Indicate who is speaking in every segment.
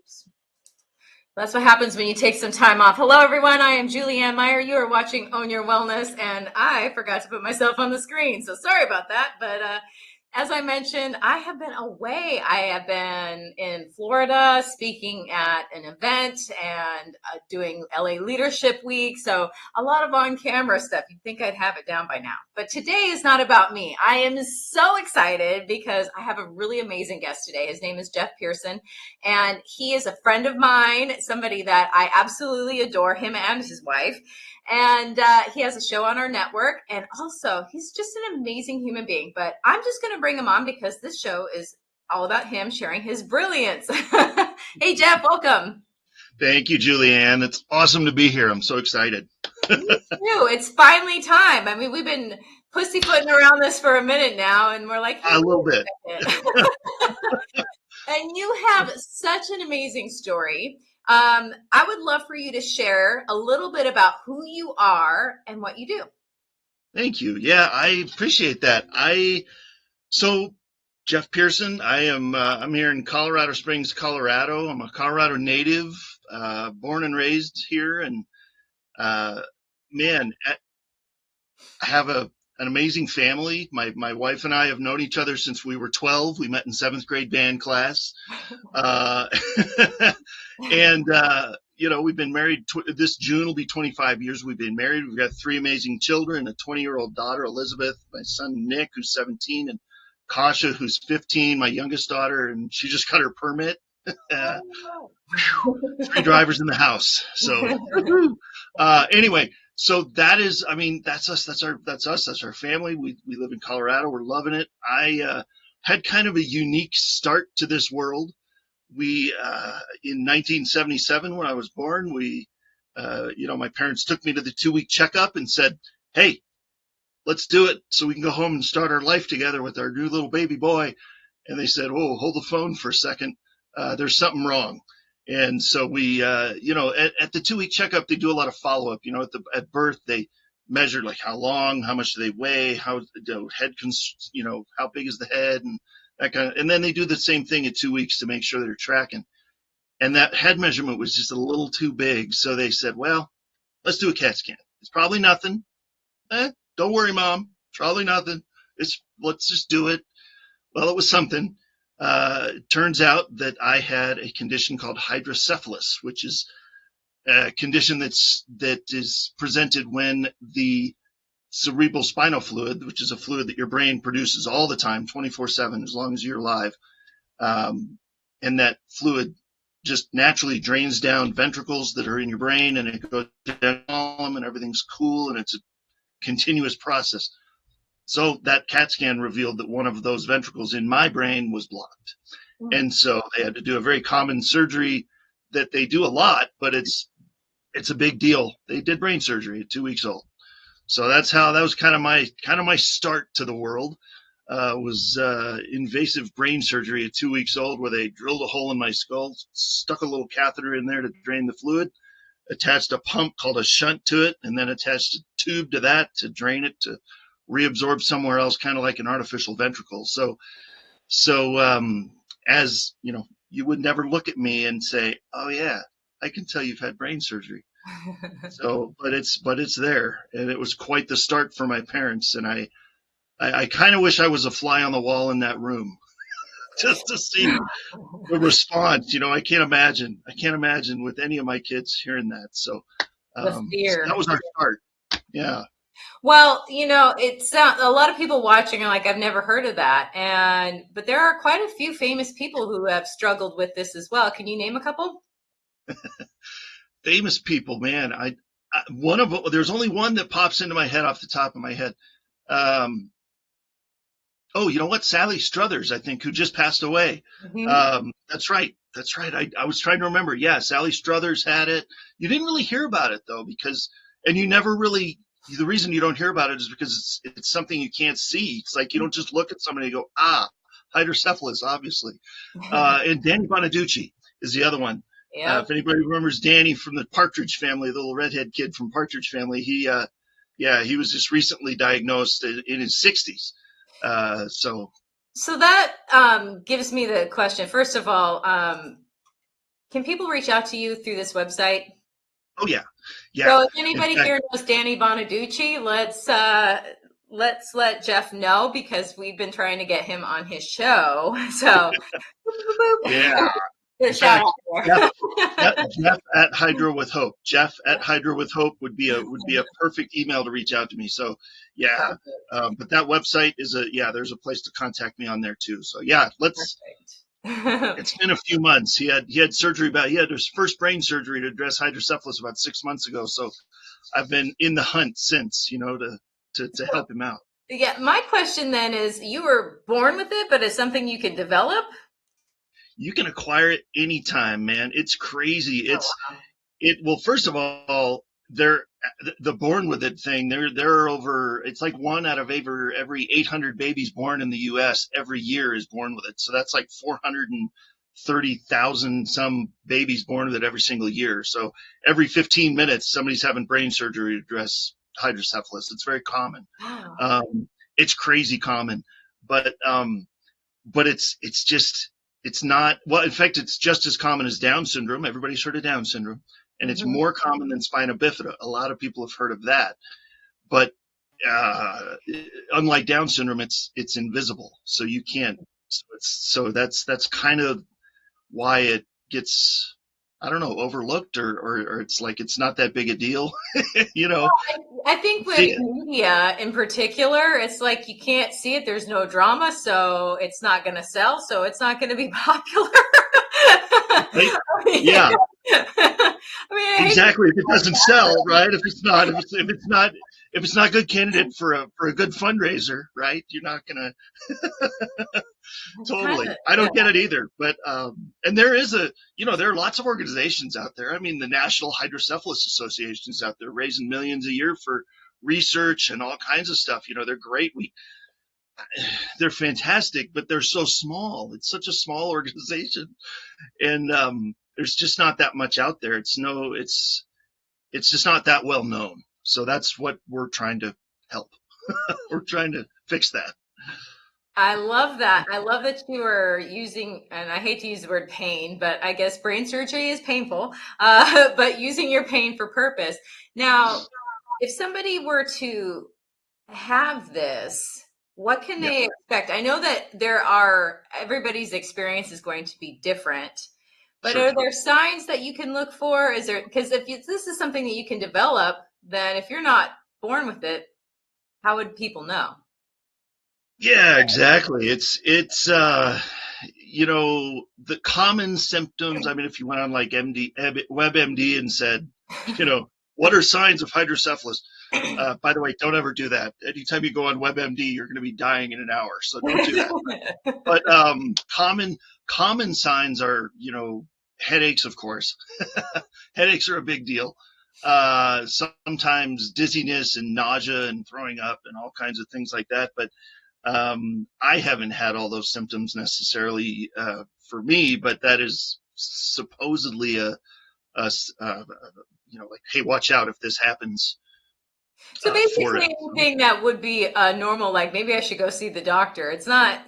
Speaker 1: Oops. That's what happens when you take some time off. Hello, everyone. I am Julianne Meyer. You are watching Own Your Wellness, and I forgot to put myself on the screen. So sorry about that. But as I mentioned, I have been away. I have been in Florida speaking at an event and doing LA Leadership Week. So a lot of on-camera stuff. You'd think I'd have it down by now. But today is not about me. I am so excited because I have a really amazing guest today. His name is Jeff Pearson, and he is a friend of mine, somebody that I absolutely adore, him and his wife. And he has a show on our network. And also, he's just an amazing human being. But I'm just going to bring him on because this show is all about him sharing his brilliance. Hey, Jeff, welcome.
Speaker 2: Thank you, Julianne. It's awesome to be here. I'm so excited.
Speaker 1: Me too. It's finally time. I mean, we've been pussyfooting around this for a minute now, and we're like, hey,
Speaker 2: a little bit.
Speaker 1: And you have such an amazing story. I would love for you to share a little bit about who you are and what you do.
Speaker 2: Thank you. Yeah, I appreciate that. So Jeff Pearson, I'm here in Colorado Springs, Colorado. I'm a Colorado native, born and raised here. And, man, I have an amazing family. My wife and I have known each other since we were 12. We met in 7th grade band class. And, we've been married. This June will be 25 years we've been married. We've got 3 amazing children, a 20-year-old daughter, Elizabeth, my son, Nick, who's 17, and Kasha, who's 15, my youngest daughter, and she just got her permit. 3 drivers in the house. So anyway, so that's us. That's our family. We live in Colorado. We're loving it. I had kind of a unique start to this world. We in 1977, when I was born, my parents took me to the 2-week checkup and said, "Hey, let's do it so we can go home and start our life together with our new little baby boy." And they said, "Whoa, hold the phone for a second. There's something wrong." And so we, at the 2-week checkup, they do a lot of follow up. At birth, they measure like how long, how much do they weigh, how big is the head, and that kind of. And then they do the same thing at 2 weeks to make sure they're tracking. And that head measurement was just a little too big, so they said, "Well, let's do a CAT scan. It's probably nothing. Don't worry, Mom. It's probably nothing. Let's just do it." Well, it was something. It turns out that I had a condition called hydrocephalus, which is a condition that is presented when the cerebral spinal fluid, which is a fluid that your brain produces all the time, 24/7, as long as you're alive, and that fluid just naturally drains down ventricles that are in your brain, and it goes down and everything's cool, and it's a continuous process. So that CAT scan revealed that one of those ventricles in my brain was blocked. And so they had to do a very common surgery that they do a lot, but it's a big deal. They did brain surgery at 2 weeks old. So that was kind of my start to the world. Was invasive brain surgery at 2 weeks old, where they drilled a hole in my skull, stuck a little catheter in there to drain the fluid, attached a pump called a shunt to it, and then attached a tube to that to drain it to reabsorb somewhere else, kind of like an artificial ventricle. So as you know, you would never look at me and say, "Oh yeah, I can tell you've had brain surgery." But it's there, and it was quite the start for my parents. And I kind of wish I was a fly on the wall in that room, just to see the response. I can't imagine with any of my kids hearing that. So,
Speaker 1: the fear.
Speaker 2: So that was our start. Yeah.
Speaker 1: Well, it's a lot of people watching are like, I've never heard of that. But there are quite a few famous people who have struggled with this as well. Can you name a couple?
Speaker 2: Famous people, man. There's only one that pops into my head off the top of my head. You know what? Sally Struthers, I think, who just passed away. Mm-hmm. That's right. I was trying to remember. Yeah, Sally Struthers had it. You didn't really hear about it, though, and you never really, the reason you don't hear about it is because it's something you can't see. It's like you don't just look at somebody and go, hydrocephalus, obviously. And Danny Bonaducci is the other one. Yeah. If anybody remembers Danny from the Partridge Family, the little redhead kid from Partridge Family, he was just recently diagnosed in his 60s. So
Speaker 1: that gives me the question. First of all, Can people reach out to you through this website?
Speaker 2: Oh yeah, yeah.
Speaker 1: So if
Speaker 2: In
Speaker 1: anybody
Speaker 2: fact,
Speaker 1: here knows Danny Bonaducci, let's let Jeff know because we've been trying to get him on his show. So boop, boop, boop.
Speaker 2: yeah.
Speaker 1: Good
Speaker 2: In
Speaker 1: shout
Speaker 2: fact,
Speaker 1: out
Speaker 2: Jeff,
Speaker 1: there.
Speaker 2: Jeff at Hydro with Hope. Jeff at Hydro with Hope would be a perfect email to reach out to me. So yeah, but that website is there's a place to contact me on there too. So yeah, let's.
Speaker 1: Perfect.
Speaker 2: It's been a few months. He had surgery about he had his first brain surgery to address hydrocephalus about 6 months ago. So I've been in the hunt since, to help him out.
Speaker 1: Yeah, my question then is you were born with it, but it's something you can develop?
Speaker 2: You can acquire it anytime, man. It's crazy.
Speaker 1: Oh,
Speaker 2: It's
Speaker 1: wow.
Speaker 2: it well, first of all, they're the born with it thing. There are over it's like one out of every 800 babies born in the US every year is born with it. So that's like 430,000 some babies born with it every single year. So every 15 minutes somebody's having brain surgery to address hydrocephalus. It's very common.
Speaker 1: Wow.
Speaker 2: It's crazy common, but it's just it's not well. In fact, it's just as common as Down syndrome. Everybody's heard of Down syndrome, and it's
Speaker 1: Mhm.
Speaker 2: more common than spina bifida. A lot of people have heard of that, but uh, unlike Down syndrome, it's invisible, so you can't. So that's kind of why it gets I don't know overlooked or it's like it's not that big a deal, you know.
Speaker 1: I think with
Speaker 2: The,
Speaker 1: media in particular, it's like you can't see it. There's no drama, so it's not going to sell, so it's not going to be popular.
Speaker 2: right?
Speaker 1: I
Speaker 2: Yeah,
Speaker 1: I hate to
Speaker 2: exactly. If it doesn't sell, right? If it's not a good candidate for a good fundraiser, right? You're not gonna
Speaker 1: it's kind
Speaker 2: totally.
Speaker 1: of,
Speaker 2: I
Speaker 1: yeah.
Speaker 2: don't get it either. But and there is there are lots of organizations out there. I mean, the National Hydrocephalus Association is out there raising millions a year for research and all kinds of stuff. They're great. They're fantastic, but they're so small. It's such a small organization, and there's just not that much out there. It's just not that well known. So that's what we're trying to help. We're trying to fix that.
Speaker 1: I love that. I love that you are using, and I hate to use the word pain, but I guess brain surgery is painful, but using your pain for purpose. Now, if somebody were to have this, what can
Speaker 2: Yeah,
Speaker 1: they expect? I know that everybody's experience is going to be different, but
Speaker 2: sure.
Speaker 1: are there signs that you can look for? Is there, because this is something that you can develop, then if you're not born with it, how would people know?
Speaker 2: Yeah, exactly. It's the common symptoms. I mean, if you went on like WebMD and said, you know, what are signs of hydrocephalus? By the way, don't ever do that. Anytime you go on WebMD, you're going to be dying in an hour. So don't do that. But common signs are, headaches, of course. Headaches are a big deal. Sometimes dizziness and nausea and throwing up and all kinds of things like that. But I haven't had all those symptoms necessarily for me, but that is supposedly like, hey, watch out if this happens
Speaker 1: So
Speaker 2: for
Speaker 1: basically,
Speaker 2: it.
Speaker 1: anything that would be normal, like maybe I should go see the doctor. It's not,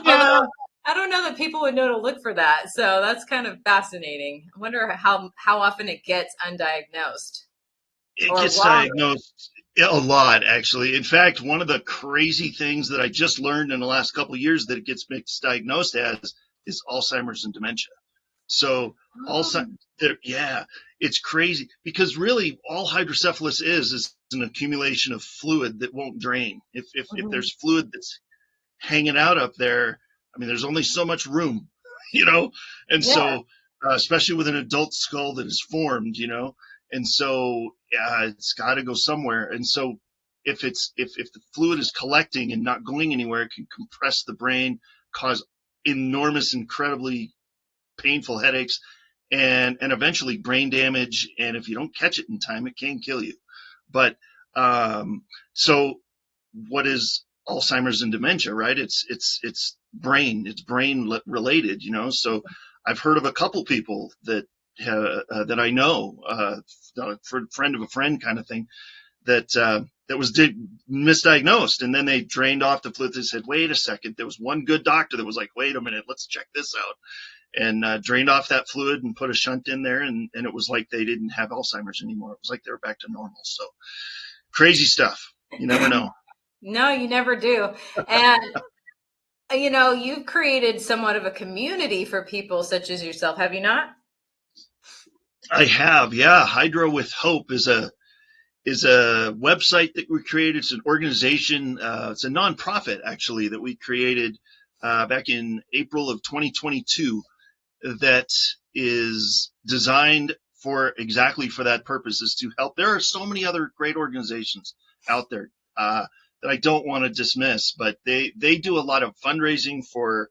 Speaker 2: Yeah,
Speaker 1: although I don't know that people would know to look for that. So that's kind of fascinating. I wonder how often it gets undiagnosed
Speaker 2: it
Speaker 1: or
Speaker 2: gets
Speaker 1: wrong.
Speaker 2: diagnosed a lot, actually. In fact, one of the crazy things that I just learned in the last couple of years that it gets misdiagnosed as is Alzheimer's and dementia. So
Speaker 1: Oh,
Speaker 2: Alzheimer's, yeah, it's crazy because really all hydrocephalus is an accumulation of fluid that won't drain. If
Speaker 1: mhm.
Speaker 2: there's fluid that's hanging out up there, I mean, there's only so much room, you know, and
Speaker 1: Yeah.
Speaker 2: so especially with an adult skull that is formed, and so it's got to go somewhere. And so if the fluid is collecting and not going anywhere, it can compress the brain, cause enormous, incredibly painful headaches, and eventually brain damage. And if you don't catch it in time, it can kill you. But so what is Alzheimer's and dementia, right? It's brain related, So I've heard of a couple people that I know, friend of a friend kind of thing, that was misdiagnosed, and then they drained off the fluid. They said, "Wait a second, there was one good doctor that was like, wait a minute, let's check this out." and drained off that fluid and put a shunt in there, and it was like they didn't have Alzheimer's anymore. It was like they were back to normal. So crazy stuff. You never know.
Speaker 1: No, you never do. And you've created somewhat of a community for people such as yourself, have you not?
Speaker 2: I have, yeah. Hydro with Hope is a website that we created. It's an organization. It's a nonprofit actually that we created back in April of 2022. That is designed for exactly for that purpose, is to help. There are so many other great organizations out there that I don't want to dismiss, but they do a lot of fundraising for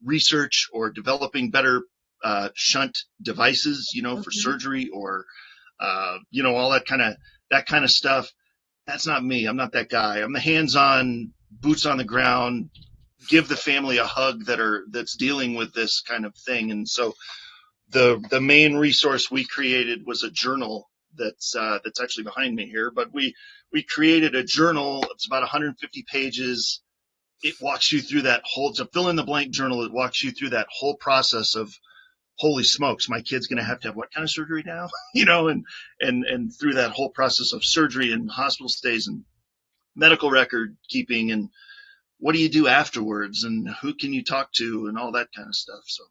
Speaker 2: research or developing better shunt devices, for surgery or all that kind of stuff. That's not me. I'm not that guy. I'm the hands-on, boots on the ground, give the family a hug that's dealing with this kind of thing. And so the main resource we created was a journal that's actually behind me here. But we created a journal. It's about 150 pages. It walks you through that whole. It's a fill in the blank journal. It walks you through that whole process of, holy smokes, my kid's going to have what kind of surgery now? And through that whole process of surgery and hospital stays and medical record keeping and what do you do afterwards and who can you talk to and all that kind of stuff. So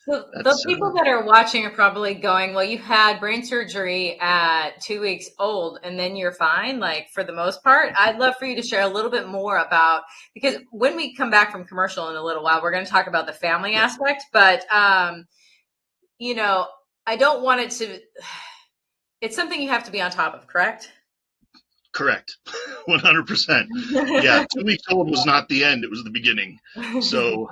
Speaker 1: the people that are watching are probably going, well, you had brain surgery at 2 weeks old and then you're fine. Like for the most part, I'd love for you to share a little bit more about, because when we come back from commercial in a little while, we're going to talk about the family aspect, but, I don't want it to, it's something you have to be on top of, correct?
Speaker 2: Correct. 100%. Yeah. 2 weeks old was not the end. It was the beginning. So,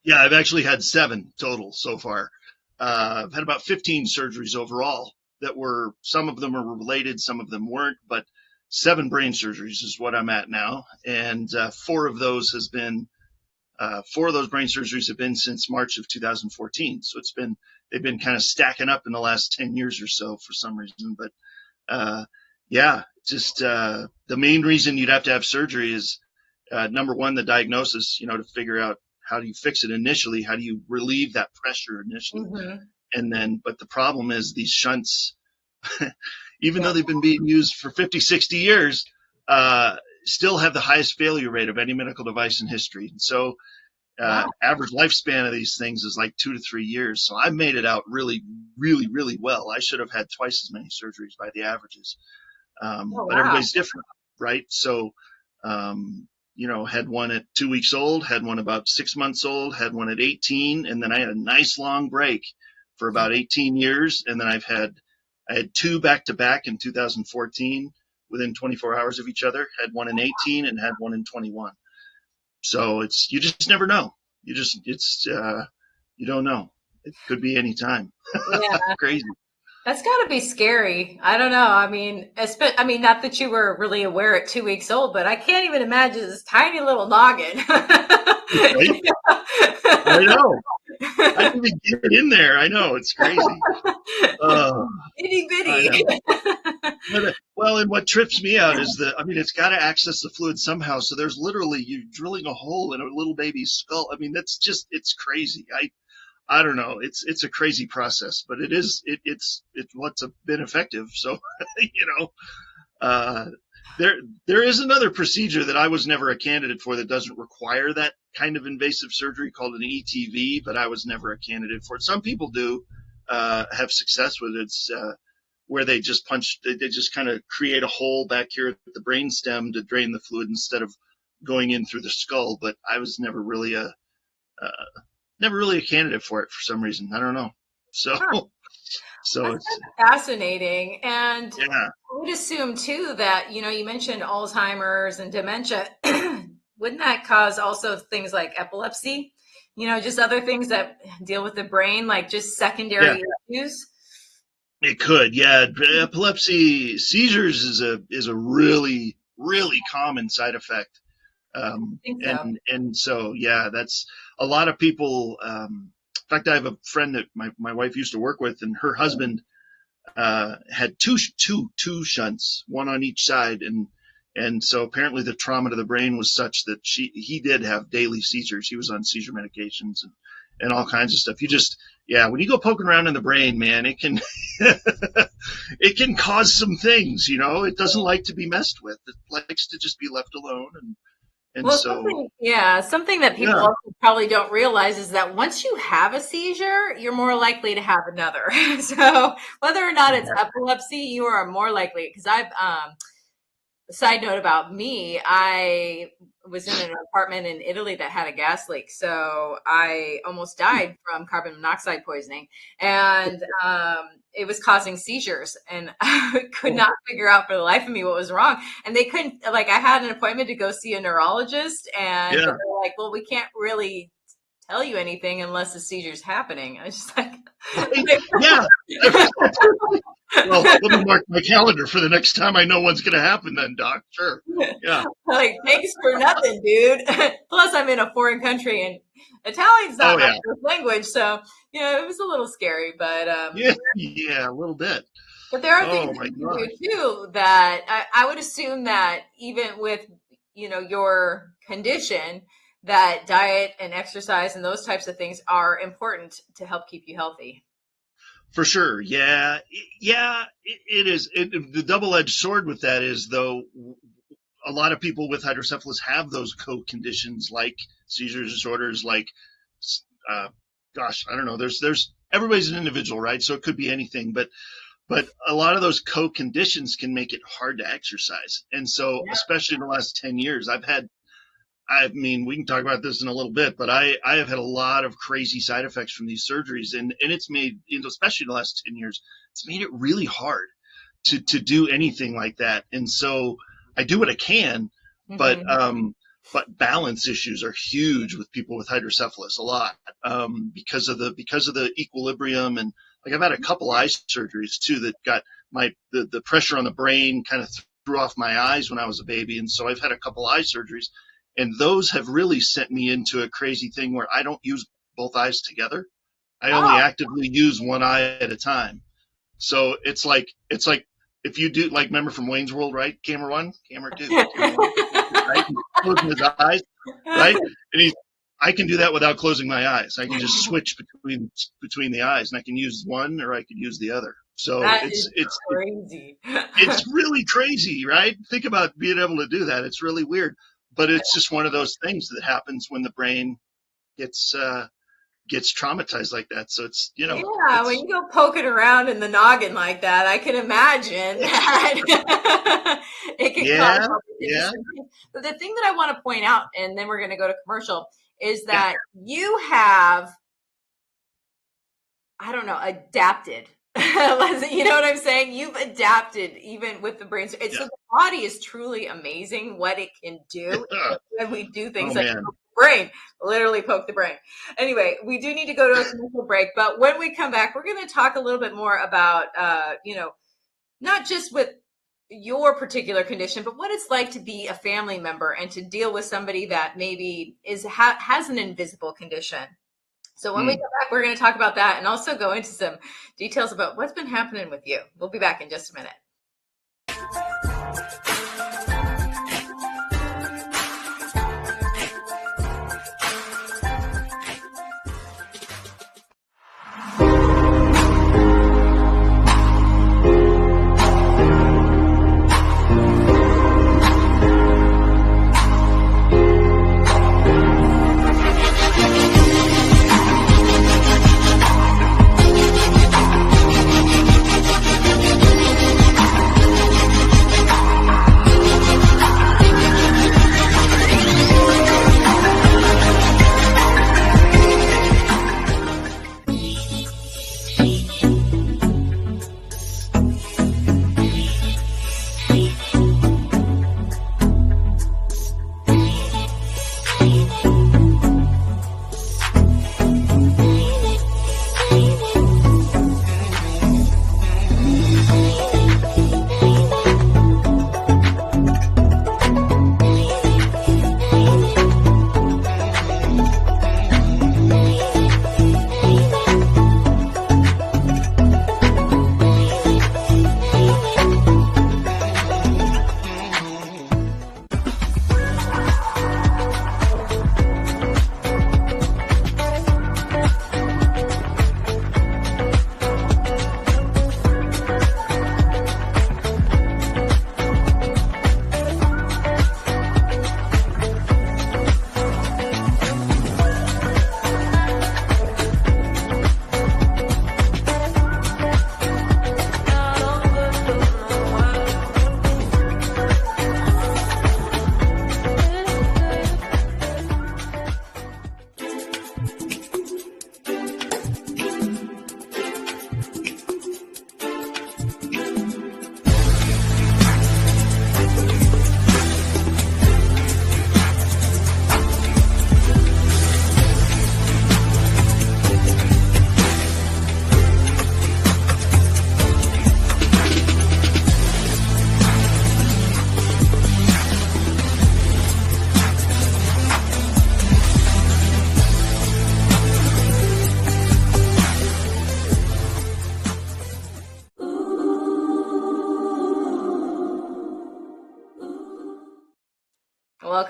Speaker 2: yeah, I've actually had 7 total so far. I've had about 15 surgeries overall some of them are related, some of them weren't, but 7 brain surgeries is what I'm at now. And 4 of those brain surgeries have been since March of 2014. So they've been kind of stacking up in the last 10 years or so for some reason. But, yeah, just the main reason you'd have to have surgery is, number one, the diagnosis, to figure out how do you fix it initially, how do you relieve that pressure initially. Mm-hmm. And then, but the problem is these shunts, even though they've been being used for 50, 60 years, still have the highest failure rate of any medical device in history. And so average lifespan of these things is like 2 to 3 years. So I made it out really, really, really well. I should have had twice as many surgeries by the averages. But everybody's different, right? So, had one at 2 weeks old, had one about 6 months old, had one at 18, and then I had a nice long break for about 18 years. And then I had 2 back to back in 2014 within 24 hours of each other, had one in 18 and had one in 21. So you just never know. You don't know. It could be any time. Yeah. Crazy.
Speaker 1: That's got to be scary. I don't know. I mean, not that you were really aware at 2 weeks old, but I can't even imagine this tiny little noggin.
Speaker 2: Right? I know. I didn't even get it in there. I know. It's crazy.
Speaker 1: Itty bitty.
Speaker 2: Well, and what trips me out is it's got to access the fluid somehow. So there's literally you drilling a hole in a little baby's skull. I mean, it's crazy. I don't know. It's a crazy process, but it's what's been effective. So, there is another procedure that I was never a candidate for that doesn't require that kind of invasive surgery called an ETV, but I was never a candidate for it. Some people do have success with it. It's where they just they just kind of create a hole back here at the brainstem to drain the fluid instead of going in through the skull. But I was never really a candidate for it for some reason. I don't know. So,
Speaker 1: that's fascinating. And I would assume too that, you mentioned Alzheimer's and dementia. Wouldn't that cause also things like epilepsy? Just other things that deal with the brain, like just secondary issues?
Speaker 2: It could, yeah. Epilepsy, seizures is a really, really common side effect. And so, yeah, that's a lot of people. In fact, I have a friend that my wife used to work with, and her husband had two shunts, one on each side, and so apparently the trauma to the brain was such that he did have daily seizures. He was on seizure medications, and and all kinds of stuff. You just, yeah, when you go poking around in the brain, man, it can it can cause some things. You know, it doesn't like to be messed with. It likes to just be left alone, and
Speaker 1: Well,
Speaker 2: so
Speaker 1: something that people
Speaker 2: yeah,
Speaker 1: also probably don't realize is that once you have a seizure, you're more likely to have another. So whether or not it's epilepsy, you are more likely, because side note about me, I was in an apartment in Italy that had a gas leak. So I almost died from carbon monoxide poisoning. And it was causing seizures. And I could not figure out for the life of me what was wrong. And they couldn't, like, I had an appointment to go see a neurologist. And
Speaker 2: yeah,
Speaker 1: they're like, well, we can't really tell you anything unless the seizure's happening. I was just like,
Speaker 2: yeah. Well, let me mark my calendar for the next time I know what's going to happen then, Doc. Sure. Yeah.
Speaker 1: Like, thanks for nothing, dude. Plus, I'm in a foreign country and Italian's not my first language. So, it was a little scary, but
Speaker 2: yeah, a little bit.
Speaker 1: But there are things that you can do too that I would assume that even with, your condition, that diet and exercise and those types of things are important to help keep you healthy.
Speaker 2: For sure. Yeah. It is. The double-edged sword with that is, though, a lot of people with hydrocephalus have those co-conditions like seizures disorders, like, gosh, I don't know. There's everybody's an individual, right? So it could be anything, but a lot of those co-conditions can make it hard to exercise. And so, especially in the last 10 years, I mean, we can talk about this in a little bit, but I have had a lot of crazy side effects from these surgeries, and it's made, especially in the last 10 years, it's made it really hard to do anything like that. And so I do what I can, but balance issues are huge with people with hydrocephalus, a lot, because of the equilibrium. And like, I've had a couple eye surgeries too that got the pressure on the brain kind of threw off my eyes when I was a baby. And so I've had a couple eye surgeries. And those have really sent me into a crazy thing where I don't use both eyes together. I only actively use one eye at a time. So it's like if you do, like, remember from Wayne's World, right? Camera one, camera two, camera one, right? He's closing his eyes, right? And I can do that without closing my eyes. I can just switch between the eyes, and I can use one or I can use the other. So it's
Speaker 1: crazy.
Speaker 2: It's really crazy, right? Think about being able to do that. It's really weird. But it's just one of those things that happens when the brain gets traumatized like that. So it's,
Speaker 1: when you go poking around in the noggin like that, I can imagine that it can cause But the thing that I want to point out, and then we're going to go to commercial, is that you have, I don't know, adapted. You know what I'm saying? You've adapted even with the brain. So the body is truly amazing what it can do when we do things like poke the brain, literally poke the brain. Anyway, we do need to go to a commercial break, but when we come back, we're going to talk a little bit more about, not just with your particular condition, but what it's like to be a family member and to deal with somebody that maybe has an invisible condition. So when we come back, we're going to talk about that and also go into some details about what's been happening with you. We'll be back in just a minute.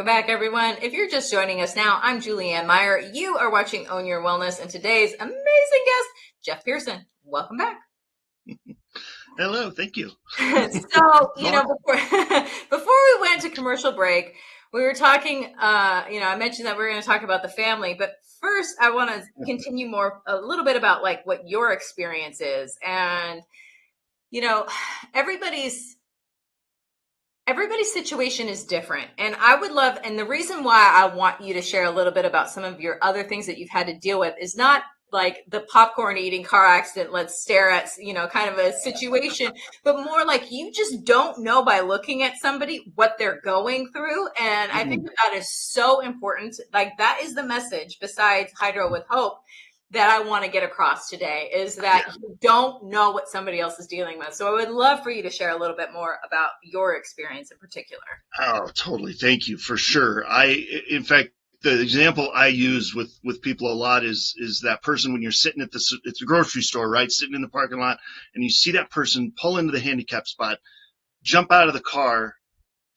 Speaker 1: Welcome back, everyone. If you're just joining us now, I'm Julianne Meyer. You are watching Own Your Wellness, and today's amazing guest, Jeff Pearson. Welcome back.
Speaker 2: Hello, thank you.
Speaker 1: So, before we went to commercial break, we were talking, I mentioned that we were going to talk about the family, but first I want to continue a little bit about like what your experience is. And, everybody's situation is different. And and the reason why I want you to share a little bit about some of your other things that you've had to deal with is not like the popcorn eating car accident, let's stare at, kind of a situation, but more like you just don't know by looking at somebody what they're going through. And I think that is so important. Like that is the message besides Hydro with Hope that I want to get across today is that you don't know what somebody else is dealing with. So I would love for you to share a little bit more about your experience in particular.
Speaker 2: Oh, totally. Thank you for sure. In fact, the example I use with people a lot is that person when you're sitting at it's a grocery store, right? Sitting in the parking lot and you see that person pull into the handicap spot, jump out of the car,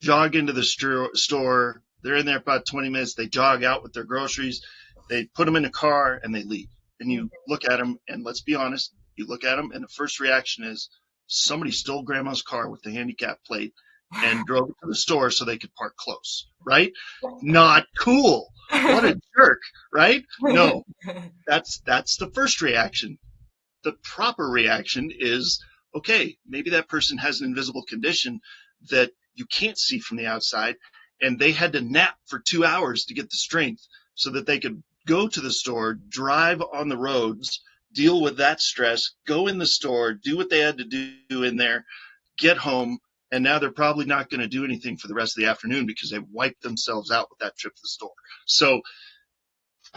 Speaker 2: jog into the store. They're in there about 20 minutes. They jog out with their groceries. They put them in the car and they leave. And you look at them and let's be honest, you look at them and the first reaction is somebody stole grandma's car with the handicap plate and drove it to the store so they could park close, right? Not cool. What a jerk, right? No, that's the first reaction. The proper reaction is, okay, maybe that person has an invisible condition that you can't see from the outside, and they had to nap for 2 hours to get the strength so that they could go to the store, drive on the roads, deal with that stress, go in the store, do what they had to do in there, get home, and now they're probably not going to do anything for the rest of the afternoon because they've wiped themselves out with that trip to the store. So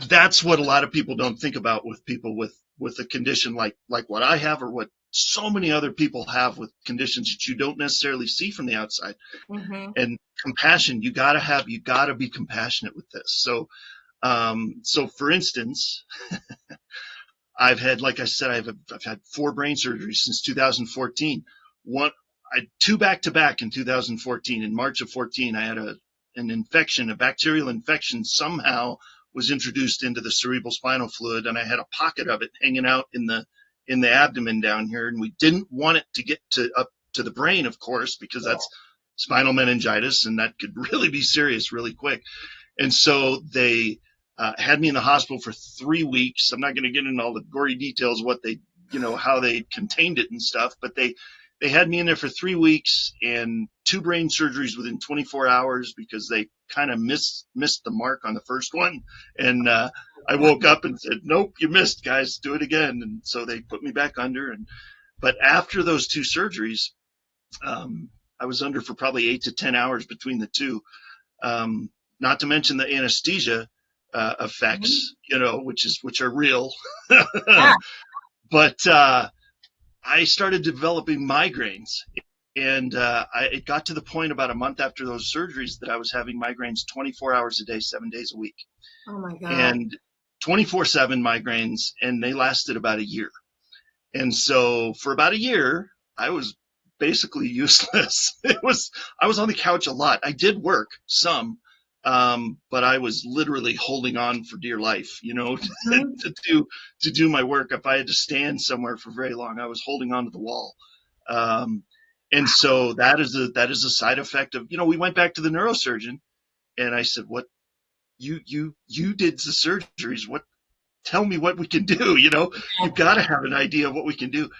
Speaker 2: that's what a lot of people don't think about with people with a condition like what I have or what so many other people have with conditions that you don't necessarily see from the outside. Mm-hmm. And compassion, you gotta be compassionate with this. So for instance, I've had, like I said, I've had 4 brain surgeries since 2014. Two back to back in 2014. In March of 14, I had an infection, a bacterial infection somehow was introduced into the cerebral spinal fluid, and I had a pocket of it hanging out in the abdomen down here, and we didn't want it to get up to the brain, of course, because that's spinal meningitis, and that could really be serious really quick. And so they had me in the hospital for 3 weeks. I'm not going to get into all the gory details, what they, how they contained it and stuff, but they had me in there for 3 weeks and 2 brain surgeries within 24 hours because they kind of missed the mark on the first one. And I woke up and said, nope, you missed, guys, do it again. And so they put me back under. But after those 2 surgeries, I was under for probably 8 to 10 hours between the 2. Not to mention the anesthesia effects, which are real. Yeah. But I started developing migraines, and it got to the point about a month after those surgeries that I was having migraines 24 hours a day, 7 days a week.
Speaker 1: Oh my God.
Speaker 2: And 24/7 migraines, and they lasted about a year. And so for about a year, I was basically useless. I was on the couch a lot. I did work some, but I was literally holding on for dear life, to do my work. If I had to stand somewhere for very long, I was holding on to the wall. And so that is a side effect of, we went back to the neurosurgeon and I said, what you did the surgeries. Tell me what we can do. You've got to have an idea of what we can do.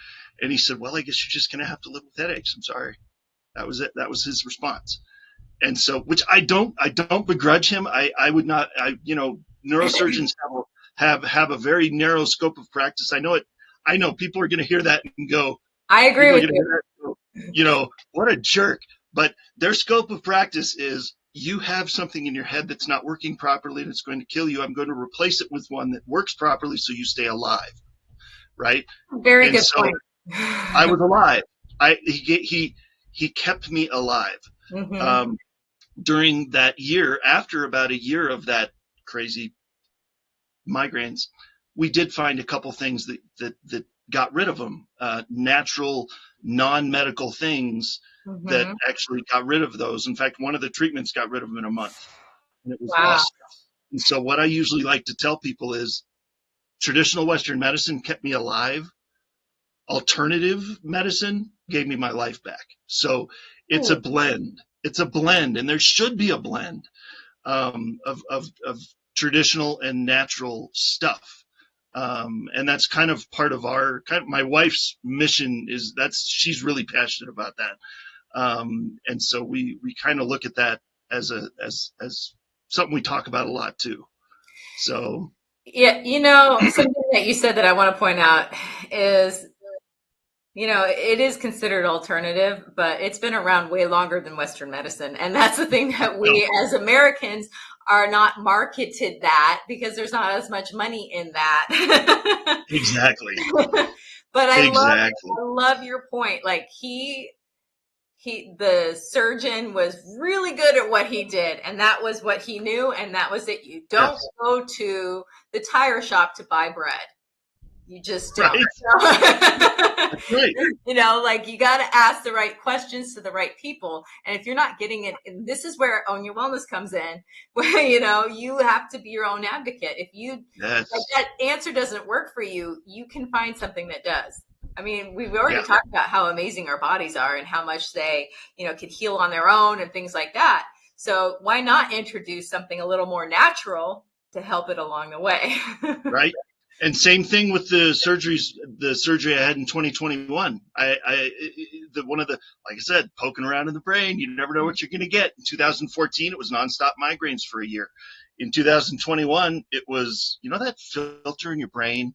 Speaker 2: And he said, well, I guess you're just going to have to live with headaches. I'm sorry. That was it. That was his response. And so, which I don't begrudge him. I would not, neurosurgeons have a very narrow scope of practice. I know people are going to hear that and go,
Speaker 1: I agree with you.
Speaker 2: What a jerk. But their scope of practice is you have something in your head that's not working properly and it's going to kill you. I'm going to replace it with one that works properly so you stay alive. Right?
Speaker 1: Very good point.
Speaker 2: I was alive. He kept me alive. Mm-hmm. During that year, after about a year of that crazy migraines, we did find a couple things that got rid of them, natural, non-medical things that actually got rid of those. In fact, one of the treatments got rid of them in a month. and it was
Speaker 1: Wow.
Speaker 2: awesome. And so what I usually like to tell people is traditional Western medicine kept me alive. Alternative medicine gave me my life back. So it's a
Speaker 1: Ooh.
Speaker 2: blend. It's a blend, and there should be a blend of traditional and natural stuff. And that's kind of part of my wife's mission is she's really passionate about that. And so we kind of look at that as something we talk about a lot too. So
Speaker 1: Yeah, something that you said that I want to point out is, it is considered alternative, but it's been around way longer than Western medicine. And that's the thing that
Speaker 2: no,
Speaker 1: we as Americans are not marketed that because there's not as much money in that.
Speaker 2: exactly,
Speaker 1: But
Speaker 2: exactly,
Speaker 1: I love your point. Like the surgeon was really good at what he did, and that was what he knew, and that was it. You don't
Speaker 2: yes,
Speaker 1: go to the tire shop to buy bread. You just don't.
Speaker 2: right, that's right,
Speaker 1: Like you got to ask the right questions to the right people. And if you're not getting it, and this is where Own Your Wellness comes in, where, you have to be your own advocate. If like
Speaker 2: yes,
Speaker 1: that answer doesn't work for you, you can find something that does. I mean, we've already
Speaker 2: yeah,
Speaker 1: talked about how amazing our bodies are and how much they, can heal on their own and things like that. So why not introduce something a little more natural to help it along the way?
Speaker 2: right. And same thing with the surgery I had in 2021. One of the, like I said, poking around in the brain, you never know what you're going to get. In 2014, it was nonstop migraines for a year. In 2021, it was, that filter in your brain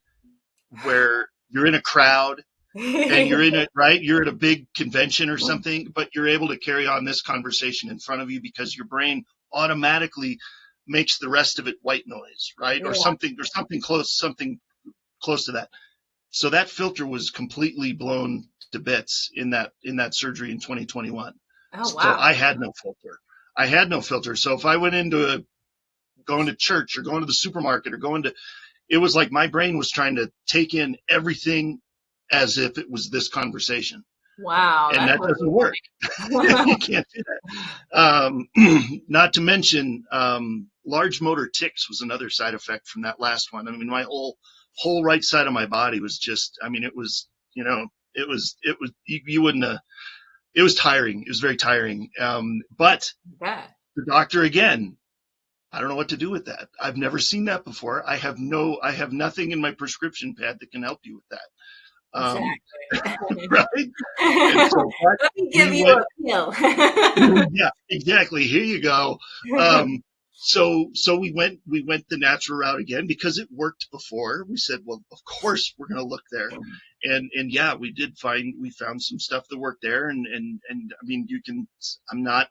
Speaker 2: where you're in a crowd and you're in it, right? You're at a big convention or something, but you're able to carry on this conversation in front of you because your brain automatically makes the rest of it white noise, right?
Speaker 1: Yeah.
Speaker 2: Or something close to that. So that filter was completely blown to bits in that surgery in 2021.
Speaker 1: Oh,
Speaker 2: So
Speaker 1: wow.
Speaker 2: I had no filter. I had no filter. So if I went into going to church or going to the supermarket or it was like my brain was trying to take in everything as if it was this conversation.
Speaker 1: Wow.
Speaker 2: And that doesn't work. You can't do that. Not to mention, large motor tics was another side effect from that last one. I mean, my whole right side of my body was just, I mean, it was, you wouldn't, it was tiring. It was very tiring. But
Speaker 1: Yeah.
Speaker 2: the doctor, again, I don't know what to do with that. I've never seen that before. I have nothing in my prescription pad that can help you with that.
Speaker 1: Exactly.
Speaker 2: Right. And so
Speaker 1: Let me give you a pill.
Speaker 2: yeah, exactly. Here you go. So we went the natural route again because it worked before. We said, well, of course we're going to look there. And yeah, we found some stuff that worked there. And I mean, I'm not,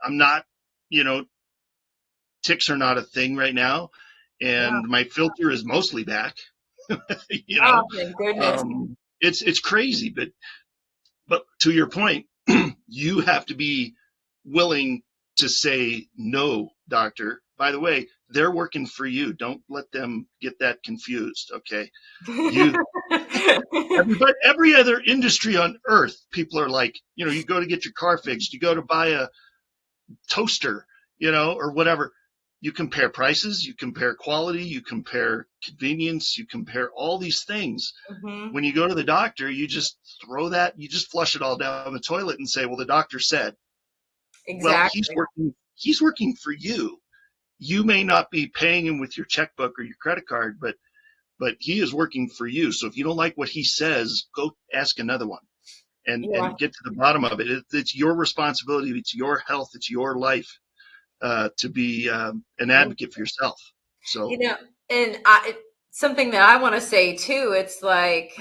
Speaker 2: ticks are not a thing right now. And my filter is mostly back,
Speaker 1: Oh, thank goodness.
Speaker 2: It's crazy, but to your point, you have to be willing to say, no, doctor, by the way, they're working for you. Don't let them get that confused. Okay. Every other industry on earth, people are like, you go to get your car fixed, you go to buy a toaster, or whatever. You compare prices, you compare quality, you compare convenience, you compare all these things.
Speaker 1: Mm-hmm.
Speaker 2: When you go to the doctor, you just you just flush it all down the toilet and say, well, the doctor said.
Speaker 1: Exactly.
Speaker 2: Well, he's working for you. You may not be paying him with your checkbook or your credit card, but he is working for you. So if you don't like what he says, go ask another one and get to the bottom of it. It's your responsibility. It's your health. It's your life. To be an advocate for yourself. So,
Speaker 1: and something that I want to say too, it's like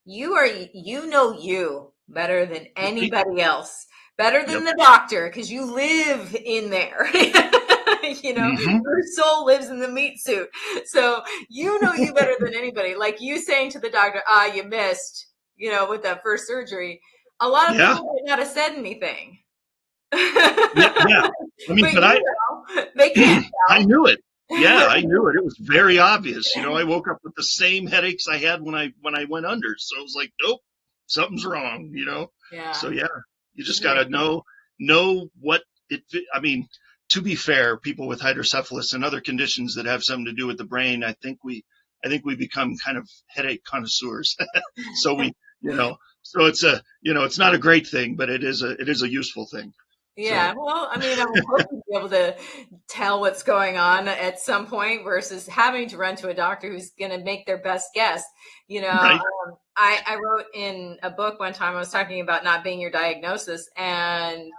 Speaker 1: you know you better than anybody else, better than the doctor, because you live in there. Your soul lives in the meat suit. So you know you better than anybody. Like you saying to the doctor, you missed, with that first surgery. A lot of people might not have said anything.
Speaker 2: yeah. I mean,
Speaker 1: they can't tell.
Speaker 2: I knew it. Yeah, I knew it. It was very obvious. I woke up with the same headaches I had when I went under. So I was like, nope, something's wrong.
Speaker 1: Yeah.
Speaker 2: So yeah, you just gotta know what it. I mean, to be fair, people with hydrocephalus and other conditions that have something to do with the brain, I think we become kind of headache connoisseurs. So we, you know, so it's a, it's not a great thing, but it is a useful thing.
Speaker 1: Yeah,
Speaker 2: So,
Speaker 1: well, I mean, I would hope to be able to tell what's going on at some point versus having to run to a doctor who's going to make their best guess.
Speaker 2: right.
Speaker 1: I wrote in a book one time, I was talking about not being your diagnosis. And,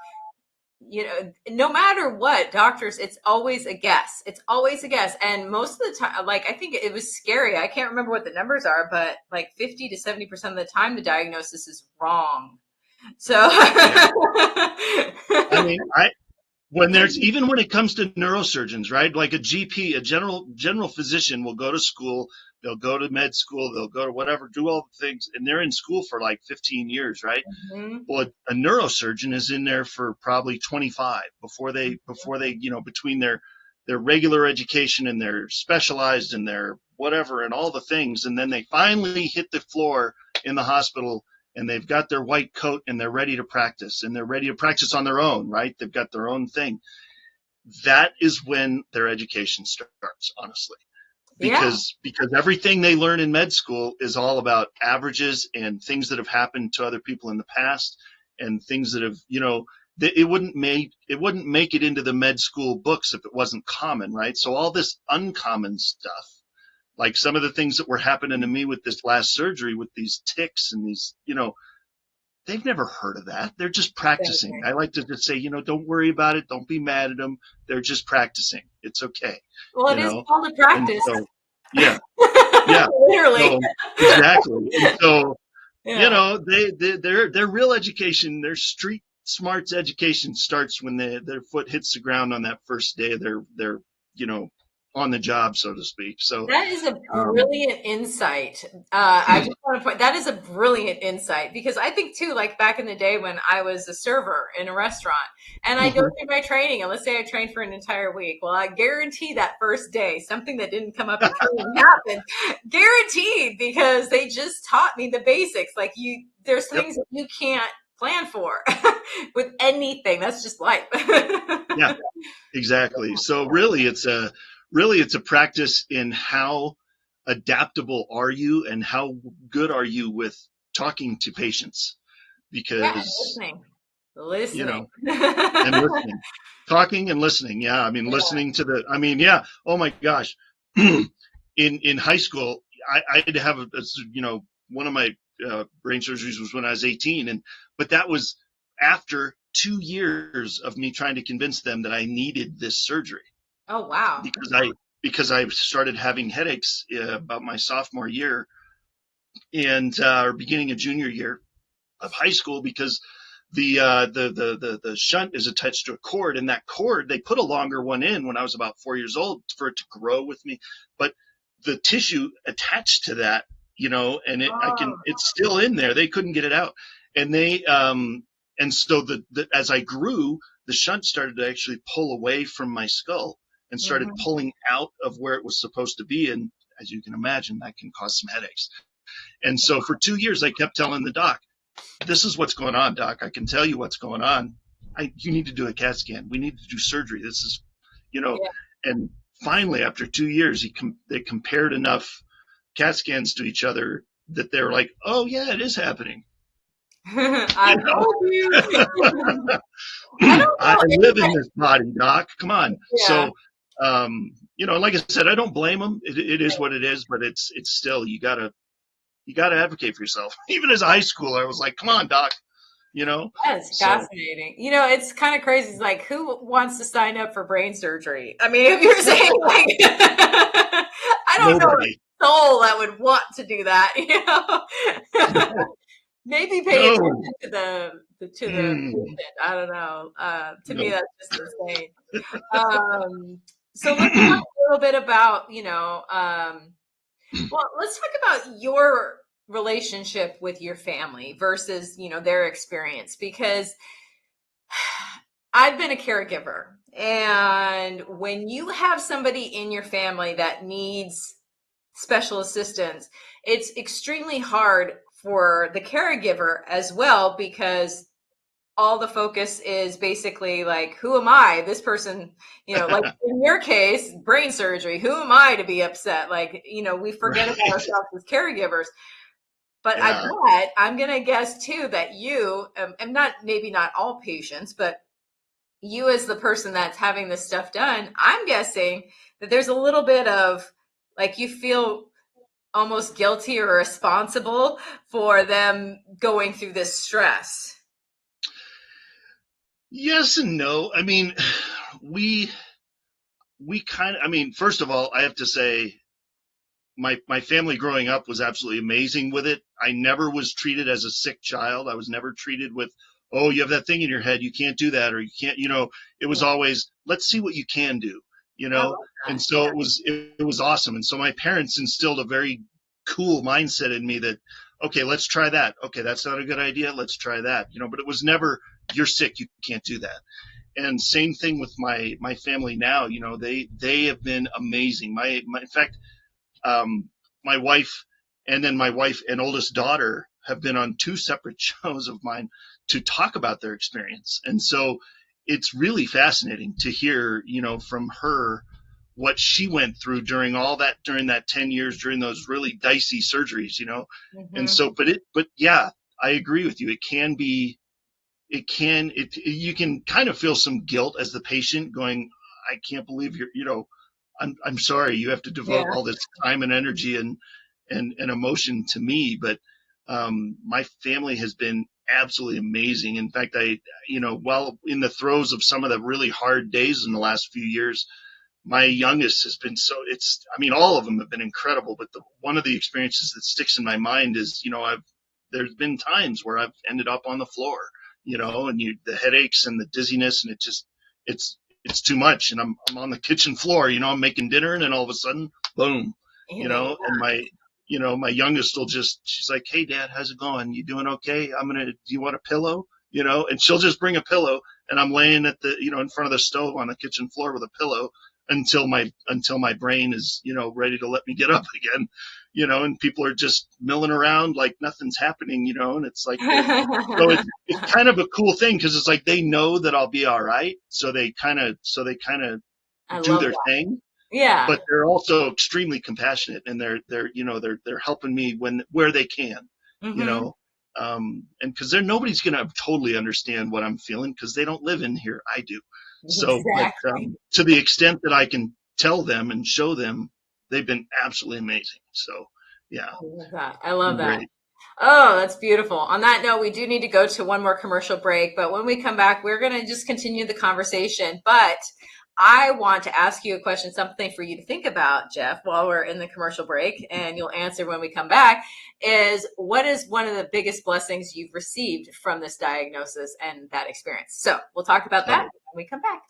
Speaker 1: no matter what, doctors, it's always a guess. It's always a guess. And most of the time, like, I think it was scary. I can't remember what the numbers are, but like 50 to 70% of the time, the diagnosis is wrong. So,
Speaker 2: Yeah. I mean, when it comes to neurosurgeons, right? Like a GP, a general physician will go to school, they'll go to med school, they'll go to whatever, do all the things, and they're in school for like 15 years, right?
Speaker 1: Mhm.
Speaker 2: Well, a neurosurgeon is in there for probably 25 before they, between their regular education and their specialized and their whatever and all the things, and then they finally hit the floor in the hospital and they've got their white coat and they're ready to practice and they're ready to practice on their own, right? They've got their own thing. That is when their education starts, honestly,
Speaker 1: Yeah.
Speaker 2: because everything they learn in med school is all about averages and things that have happened to other people in the past and things that have, it wouldn't make it into the med school books if it wasn't common, right? So all this uncommon stuff, like some of the things that were happening to me with this last surgery with these ticks and these, they've never heard of that. They're just practicing. I like to just say, don't worry about it. Don't be mad at them. They're just practicing. It's okay.
Speaker 1: Well,
Speaker 2: You
Speaker 1: it is
Speaker 2: know?
Speaker 1: called a
Speaker 2: And
Speaker 1: practice.
Speaker 2: so, yeah, yeah.
Speaker 1: Literally.
Speaker 2: So exactly. And so,
Speaker 1: Yeah.
Speaker 2: their real education, their street smarts education starts when their foot hits the ground on that first day of their, on the job, so to speak. So,
Speaker 1: That is a
Speaker 2: um,
Speaker 1: brilliant insight. I just want to point that is a brilliant insight because I think too, like back in the day when I was a server in a restaurant and I go
Speaker 2: mhm,
Speaker 1: through my training, and let's say I trained for an entire week. Well, I guarantee that first day something that didn't come up in training happened. Guaranteed because they just taught me the basics. Like there's
Speaker 2: yep,
Speaker 1: things that you can't plan for with anything. That's just life.
Speaker 2: yeah, exactly. So really it's a practice in how adaptable are you and how good are you with talking to patients
Speaker 1: Yeah,
Speaker 2: because
Speaker 1: listening.
Speaker 2: you
Speaker 1: Listening.
Speaker 2: know and listening, talking and listening. Yeah, I mean listening to yeah. Oh my gosh, in high school, I had to have one of my brain surgeries was when I was 18, but that was after 2 years of me trying to convince them that I needed this surgery
Speaker 1: Oh, wow.
Speaker 2: because I started having headaches about my sophomore year and or beginning of junior year of high school because the shunt is attached to a cord, and that cord they put a longer one in when I was about 4 years old for it to grow with me, but the tissue attached to that, and
Speaker 1: Oh.
Speaker 2: it's still in there. They couldn't get it out, and and so as I grew, the shunt started to actually pull away from my skull and started
Speaker 1: Mhm.
Speaker 2: pulling out of where it was supposed to be, and as you can imagine, that can cause some headaches. And so for 2 years, I kept telling the doc, this is what's going on, doc. I can tell you what's going on. You need to do a CAT scan. We need to do surgery. This is, you know,
Speaker 1: Yeah.
Speaker 2: and finally, after 2 years, they compared enough CAT scans to each other that they're like, oh, yeah, it is happening.
Speaker 1: I
Speaker 2: You know,
Speaker 1: told you. I don't
Speaker 2: I
Speaker 1: know
Speaker 2: live in
Speaker 1: anybody.
Speaker 2: this body, doc. Come on.
Speaker 1: Yeah.
Speaker 2: So, like I said, I don't blame them. It is what it is, but it's still, you gotta advocate for yourself. Even as a high schooler, I was like, come on, doc, you know?
Speaker 1: That's
Speaker 2: So
Speaker 1: fascinating. It's kind of crazy. It's like, who wants to sign up for brain surgery? I mean, if you're saying like, I don't know
Speaker 2: nobody,
Speaker 1: a soul that would want to do that. Maybe pay
Speaker 2: no,
Speaker 1: attention to the
Speaker 2: mm,
Speaker 1: patient. I don't know. To me,
Speaker 2: no.
Speaker 1: that's just insane. So let's talk a little bit about, well, let's talk about your relationship with your family versus, their experience because I've been a caregiver. And when you have somebody in your family that needs special assistance, it's extremely hard for the caregiver as well because all the focus is basically like, who am I? This person, like in your case, brain surgery, who am I to be upset? Like, we forget about
Speaker 2: Right.
Speaker 1: ourselves as caregivers. But I
Speaker 2: Yeah.
Speaker 1: bet I'm going to guess too that you, and maybe not all patients, but you as the person that's having this stuff done, I'm guessing that there's a little bit of like you feel almost guilty or responsible for them going through this stress.
Speaker 2: Yes and no. I mean, we kind of, I mean, first of all, I have to say my family growing up was absolutely amazing with it. I never was treated as a sick child. I was never treated with, oh, you have that thing in your head, you can't do that, or you can't, it was
Speaker 1: Yeah,
Speaker 2: always, let's see what you can do,
Speaker 1: I love
Speaker 2: and
Speaker 1: that.
Speaker 2: so it was awesome. And so my parents instilled a very cool mindset in me that, okay, let's try that. Okay, that's not a good idea. Let's try that. But it was never, you're sick, you can't do that. And same thing with my family now. They have been amazing. My in fact, my wife my wife and oldest daughter have been on two separate shows of mine to talk about their experience. And so it's really fascinating to hear, from her what she went through during that 10 years, during those really dicey surgeries. And
Speaker 1: Mm-hmm.
Speaker 2: so, but yeah, I agree with you. You can kind of feel some guilt as the patient going, I can't believe I'm sorry you have to devote
Speaker 1: Yeah.
Speaker 2: all this time and energy and emotion to me, but my family has been absolutely amazing. In fact, while in the throes of some of the really hard days in the last few years, my youngest has been I mean, all of them have been incredible, but one of the experiences that sticks in my mind is, there's been times where I've ended up on the floor, and the headaches and the dizziness, and it's, it's too much. And I'm on the kitchen floor, I'm making dinner, and then all of a sudden, boom, and my youngest she's like, hey dad, how's it going? You doing okay? Do you want a pillow? And she'll just bring a pillow, and I'm laying at in front of the stove on the kitchen floor with a pillow until my brain is, ready to let me get up again, and people are just milling around like nothing's happening, and it's like so it's kind of a cool thing because it's like they know that I'll be all right. So they kind of
Speaker 1: I
Speaker 2: do
Speaker 1: love
Speaker 2: their
Speaker 1: that.
Speaker 2: thing,
Speaker 1: Yeah.
Speaker 2: but they're also extremely compassionate, and they're helping me where they can, you
Speaker 1: Mm-hmm.
Speaker 2: know, and because nobody's gonna totally understand what I'm feeling because they don't live in here. I do. So, but
Speaker 1: Exactly.
Speaker 2: to the extent that I can tell them and show them, they've been absolutely amazing. So, yeah,
Speaker 1: I love that. I
Speaker 2: it's
Speaker 1: love
Speaker 2: been
Speaker 1: that.
Speaker 2: great.
Speaker 1: Oh, that's beautiful. On that note, we do need to go to one more commercial break, but when we come back, we're going to just continue the conversation. But I want to ask you a question, something for you to think about, Jeff, while we're in the commercial break, and you'll answer when we come back, is what is one of the biggest blessings you've received from this diagnosis and that experience? So we'll talk about
Speaker 2: Love
Speaker 1: that
Speaker 2: it.
Speaker 1: when we come back.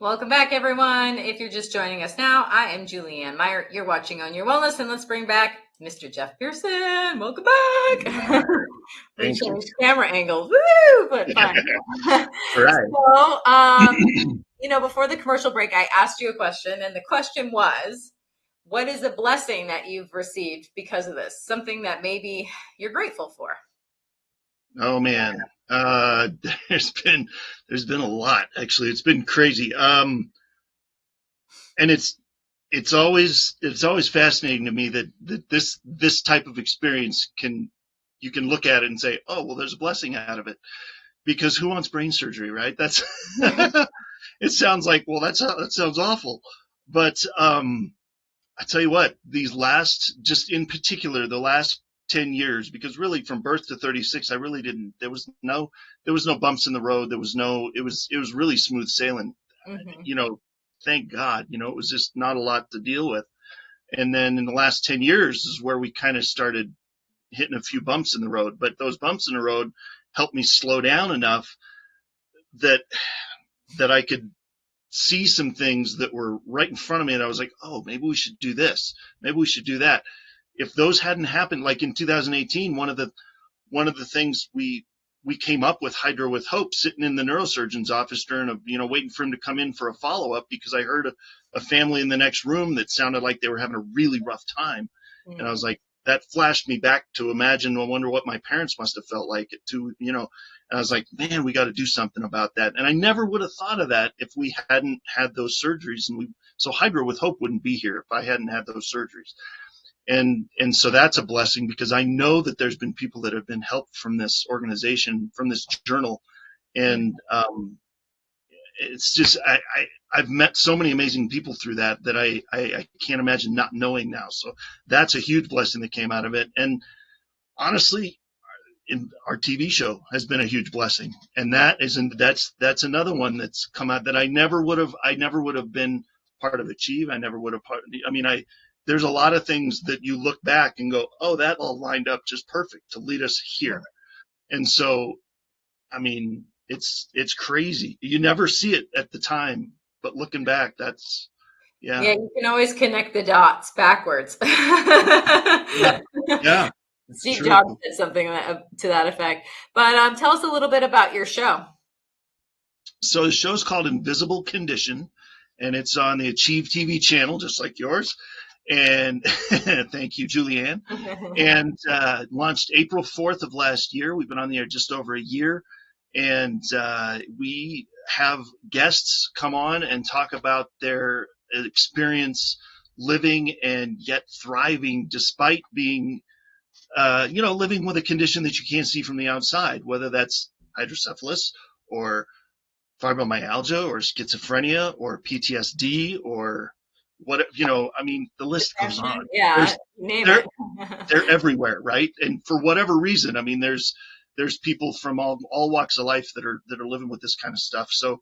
Speaker 1: Welcome back, everyone. If you're just joining us now, I am Julianne Meyer. You're watching On Your Wellness, and let's bring back Mr. Jeff Pearson. Welcome back. We changed camera angles. Woo! But fine.
Speaker 2: Right.
Speaker 1: So, before the commercial break, I asked you a question, and the question was, what is a blessing that you've received because of this? Something that maybe you're grateful for.
Speaker 2: Oh man. There's been a lot, actually. It's been crazy. And it's always fascinating to me that this type of experience you can look at it and say, oh, well, there's a blessing out of it. Because who wants brain surgery, right? That's it sounds like, well, that sounds awful. But I tell you what, just in particular, the last 10 years, because really from birth to 36, I really didn't, there was no bumps in the road. It was really smooth sailing,
Speaker 1: Mm-hmm.
Speaker 2: Thank God, it was just not a lot to deal with. And then in the last 10 years is where we kind of started hitting a few bumps in the road, but those bumps in the road helped me slow down enough that I could see some things that were right in front of me, and I was like, oh, maybe we should do this, maybe we should do that. If those hadn't happened, like in 2018, one of the things we came up with Hydro with Hope, sitting in the neurosurgeon's office waiting for him to come in for a follow-up, because I heard a family in the next room that sounded like they were having a really rough time. And I was like, that flashed me back to I wonder what my parents must have felt like it too, and I was like, man, we got to do something about that. And I never would have thought of that if we hadn't had those surgeries. So Hydro with Hope wouldn't be here if I hadn't had those surgeries. And so that's a blessing, because I know that there's been people that have been helped from this organization, from this journal. And it's just, I've met so many amazing people through that I can't imagine not knowing now. So that's a huge blessing that came out of it. And honestly, our TV show has been a huge blessing. And that's another one that's come out that I never would have been part of Achieve. There's a lot of things that you look back and go, oh, that all lined up just perfect to lead us here. And so, it's crazy. You never see it at the time, but looking back, yeah.
Speaker 1: Yeah, you can always connect the dots backwards.
Speaker 2: Yeah.
Speaker 1: Steve Jobs did something to that effect. But tell us a little bit about your show.
Speaker 2: So the show's called Invisible Condition, and it's on the Achieve TV channel, just like yours. And thank you, Julianne. And launched April 4th of last year. We've been on the air just over a year. And we have guests come on and talk about their experience living and yet thriving despite being, living with a condition that you can't see from the outside, whether that's hydrocephalus or fibromyalgia or schizophrenia or PTSD or what, the list goes on.
Speaker 1: Yeah,
Speaker 2: they're everywhere, right? And for whatever reason, there's people from all walks of life that are living with this kind of stuff. So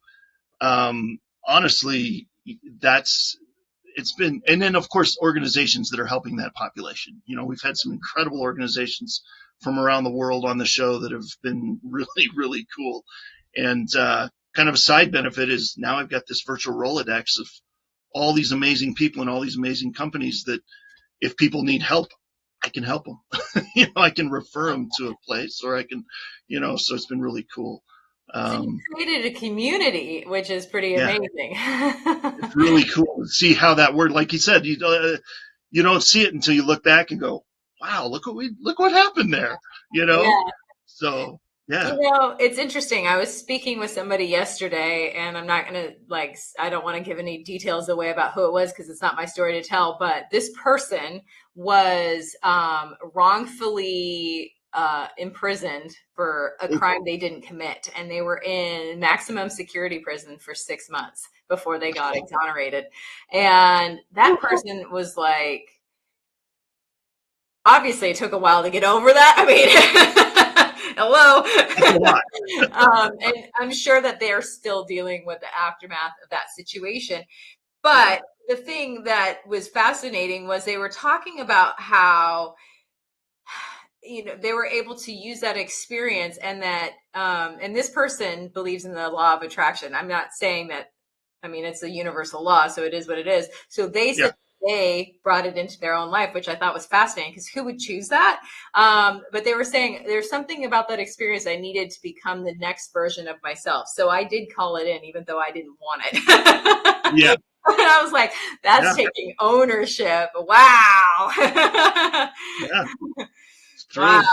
Speaker 2: honestly, it's been, and then of course organizations that are helping that population. We've had some incredible organizations from around the world on the show that have been really, really cool. And kind of a side benefit is now I've got this virtual Rolodex of all these amazing people and all these amazing companies that if people need help, I can help them. I can refer them to a place, or I can, so it's been really cool.
Speaker 1: So you created a community, which is pretty amazing.
Speaker 2: It's really cool to see how that worked. Like you said, you don't see it until you look back and go, wow, look what happened there,
Speaker 1: Yeah.
Speaker 2: So yeah.
Speaker 1: It's interesting. I was speaking with somebody yesterday, and I'm not going to I don't want to give any details away about who it was because it's not my story to tell, but this person was wrongfully imprisoned for a crime they didn't commit. And they were in maximum security prison for 6 months before they got exonerated. And that person was like, obviously it took a while to get over that. I mean, hello. And I'm sure that they're still dealing with the aftermath of that situation. But the thing that was fascinating was they were talking about how, they were able to use that experience, and that, and this person believes in the law of attraction. I'm not saying that I mean, it's a universal law, so it is what it is. So they
Speaker 2: Yeah.
Speaker 1: said they brought it into their own life, which I thought was fascinating because who would choose that? But they were saying there's something about that experience I needed to become the next version of myself. So I did call it in, even though I didn't want it.
Speaker 2: Yeah.
Speaker 1: And I was like, that's
Speaker 2: Yeah.
Speaker 1: taking ownership. Wow.
Speaker 2: Yeah. It's
Speaker 1: Wow.
Speaker 2: true.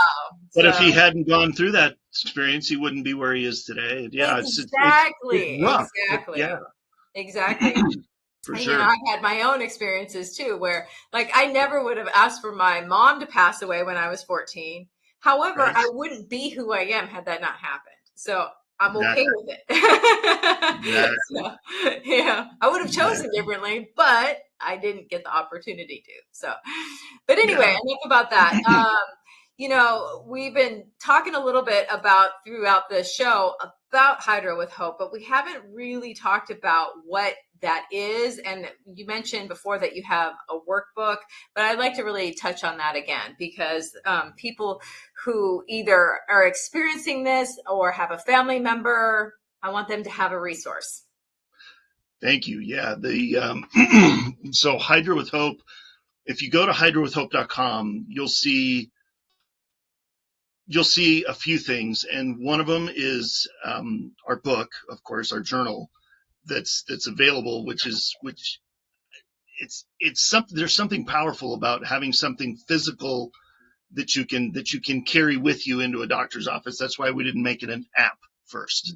Speaker 2: But if
Speaker 1: So
Speaker 2: he hadn't gone through that experience, he wouldn't be where he is today. Yeah, it's
Speaker 1: exactly,
Speaker 2: rough, but yeah,
Speaker 1: exactly, exactly.
Speaker 2: for
Speaker 1: And, you know,
Speaker 2: sure.
Speaker 1: I've had my own experiences too, where like I never would have asked for my mom to pass away when I was 14. However,
Speaker 2: Right.
Speaker 1: I wouldn't be who I am had that not happened. So I'm okay
Speaker 2: Exactly.
Speaker 1: with it.
Speaker 2: Exactly.
Speaker 1: So, yeah, I would have chosen
Speaker 2: Exactly.
Speaker 1: differently, but I didn't get the opportunity to. So, but anyway,
Speaker 2: Yeah.
Speaker 1: enough about that. You know, we've been talking a little bit about throughout the show about Hydro with Hope, but we haven't really talked about what that is. And you mentioned before that you have a workbook, but I'd like to really touch on that again because people who either are experiencing this or have a family member, I want them to have a resource.
Speaker 2: Thank you. Yeah. So Hydra with Hope, if you go to hydrowithhope.com, you'll see a few things. And one of them is our book, of course, our journal that's available, which it's something, there's something powerful about having something physical that you can carry with you into a doctor's office. That's why we didn't make it an app first,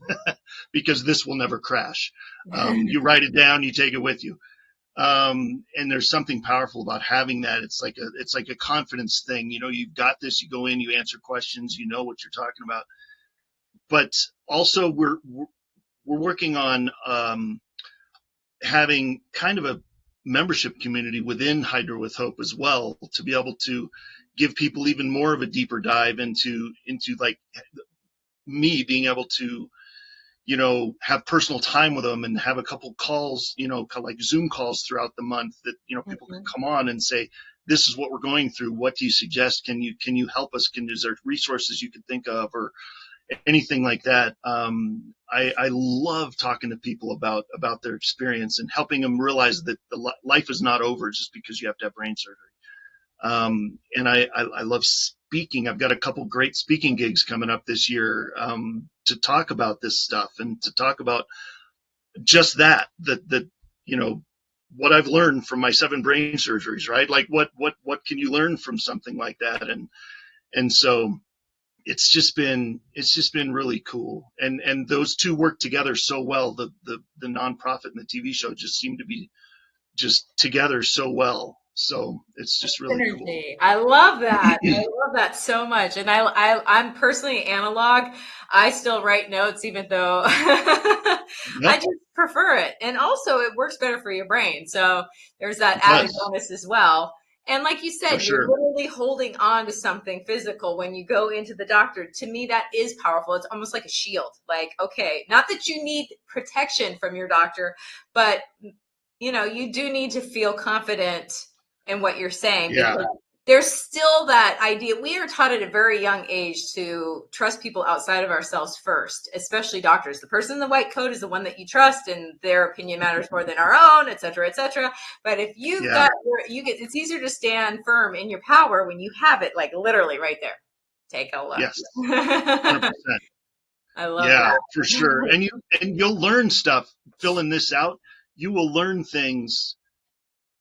Speaker 2: because this will never crash. You write it down, you take it with you, and there's something powerful about having that. It's like a confidence thing. You know, you've got this. You go in, you answer questions, you know what you're talking about. But also, we're working on having kind of a membership community within Hydro with Hope as well, to be able to give people even more of a deeper dive into like me being able to, you know, have personal time with them and have a couple calls, you know, like Zoom calls throughout the month that, you know, people can
Speaker 1: Mhm.
Speaker 2: come on and say, this is what we're going through. What do you suggest? Can you help us? Is there resources you could think of, or anything like that? I love talking to people about their experience and helping them realize that life is not over just because you have to have brain surgery. And I love speaking. I've got a couple great speaking gigs coming up this year, to talk about this stuff and to talk about just that, you know, what I've learned from my 7 brain surgeries, right? Like what can you learn from something like that? And so it's just been really cool. And those two work together so well. The nonprofit and the TV show just seem to be just together so well. So it's just really cool.
Speaker 1: Synergy. I love that. I love that so much. And I'm personally analog. I still write notes, even though I
Speaker 2: Yep,
Speaker 1: just prefer it. And also, it works better for your brain. So there's that
Speaker 2: it
Speaker 1: added
Speaker 2: does
Speaker 1: bonus as well. And like you
Speaker 2: for
Speaker 1: said, you're
Speaker 2: sure.
Speaker 1: literally holding on to something physical when you go into the doctor. To me, that is powerful. It's almost like a shield. Like, okay, not that you need protection from your doctor, but you know, you do need to feel confident in what you're saying
Speaker 2: Yeah.
Speaker 1: because there's still that idea. We are taught at a very young age to trust people outside of ourselves first, especially doctors. The person in the white coat is the one that you trust and their opinion matters more than our own, et cetera, et cetera. But if you've
Speaker 2: Yeah.
Speaker 1: got it's easier to stand firm in your power when you have it, like literally right there. Take a look.
Speaker 2: Yes. 100%.
Speaker 1: I love
Speaker 2: Yeah,
Speaker 1: that.
Speaker 2: for sure. And you'll learn stuff filling this out. You will learn things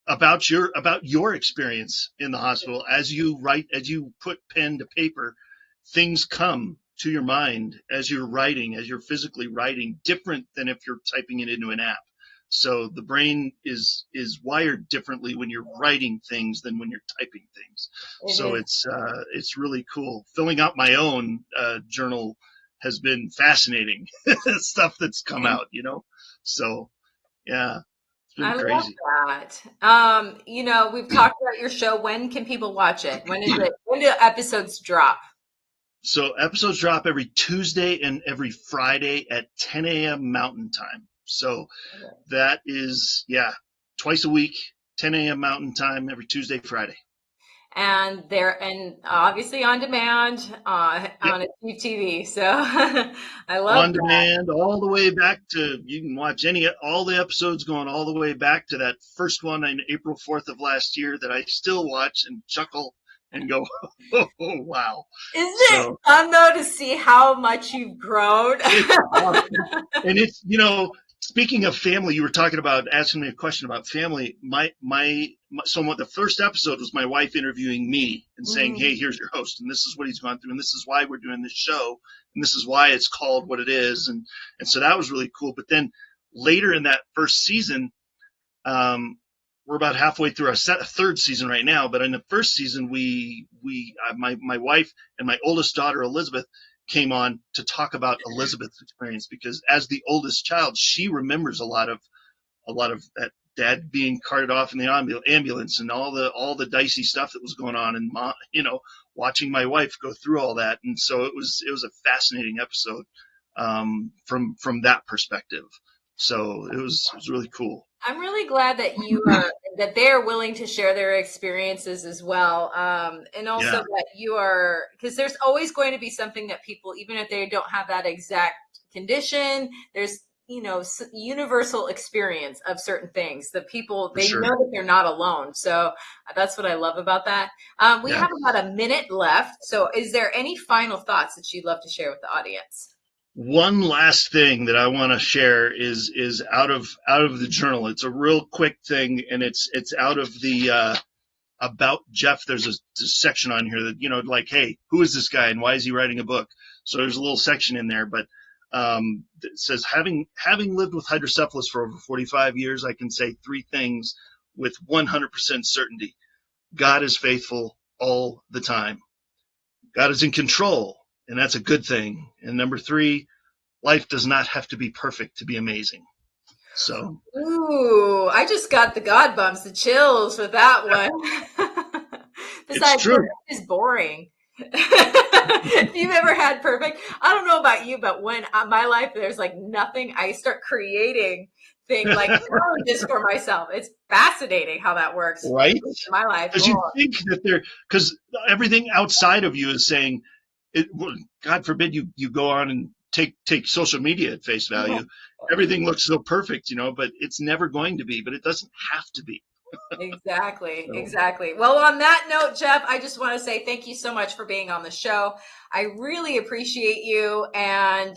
Speaker 2: about your experience in the hospital as you put pen to paper. Things come to your mind as you're writing, as you're physically writing, different than if you're typing it into an app. So the brain is wired differently when you're writing things than when you're typing things.
Speaker 1: It
Speaker 2: So
Speaker 1: is.
Speaker 2: it's really cool. Filling out my own journal has been fascinating. Stuff that's come out, you know. So yeah, it's been
Speaker 1: I love
Speaker 2: crazy.
Speaker 1: that. You know, we've talked about your show. When can people watch it? When is it? When do episodes drop?
Speaker 2: So episodes drop every Tuesday and every Friday at 10 a.m. Mountain Time. So that is, yeah, twice a week, 10 a.m. Mountain Time, every Tuesday, Friday.
Speaker 1: and they're obviously on demand
Speaker 2: Yep.
Speaker 1: on Achieve TV. So I love
Speaker 2: On
Speaker 1: that.
Speaker 2: demand, all the way back to, you can watch all the episodes going all the way back to that first one on April 4th of last year that I still watch and chuckle and go, oh, wow.
Speaker 1: Isn't it
Speaker 2: So
Speaker 1: fun though to see how much you've grown?
Speaker 2: it's awesome. And it's, speaking of family, you were talking about asking me a question about family. So what the first episode was my wife interviewing me and saying,
Speaker 1: Mhm.
Speaker 2: hey, here's your host, and this is what he's gone through, and this is why we're doing this show, and this is why it's called what it is. And so that was really cool. But then later in that first season, we're about halfway through our third season right now. But in the first season, my wife and my oldest daughter, Elizabeth, came on to talk about Elizabeth's experience, because as the oldest child, she remembers a lot of that dad being carted off in the ambulance and all the dicey stuff that was going on, and watching my wife go through all that. And so it was a fascinating episode from that perspective. So it was really cool.
Speaker 1: I'm really glad that that they're willing to share their experiences as well, and also
Speaker 2: Yeah,
Speaker 1: that you are, because there's always going to be something that people, even if they don't have that exact condition, there's universal experience of certain things. The people,
Speaker 2: for
Speaker 1: they know
Speaker 2: sure.
Speaker 1: that they're not alone. So that's what I love about that. We
Speaker 2: Yeah.
Speaker 1: have about a minute left. So is there any final thoughts that you'd love to share with the audience?
Speaker 2: One last thing that I want to share is out of the journal. It's a real quick thing, and it's out of the about Jeff. There's a section on here that, like, hey, who is this guy and why is he writing a book? So there's a little section in there, but it says, having lived with hydrocephalus for over 45 years, I can say three things with 100% certainty. God is faithful all the time. God is in control, and that's a good thing. And number three, life does not have to be perfect to be amazing. So
Speaker 1: Ooh, I just got the God bumps, the chills with that one.
Speaker 2: it's
Speaker 1: Besides,
Speaker 2: true.
Speaker 1: perfect is boring. If you've ever had perfect, I don't know about you, but when my life there's like nothing, I start creating things like challenges for myself. It's fascinating how that works. But
Speaker 2: Right?
Speaker 1: in my life,
Speaker 2: Because you
Speaker 1: oh,
Speaker 2: think that because everything outside of you is saying, well, God forbid you go on and take social media at face value. Everything looks so perfect, but it's never going to be, but it doesn't have to be.
Speaker 1: exactly,
Speaker 2: So
Speaker 1: exactly. Well, on that note, Jeff, I just want to say thank you so much for being on the show. I really appreciate you, and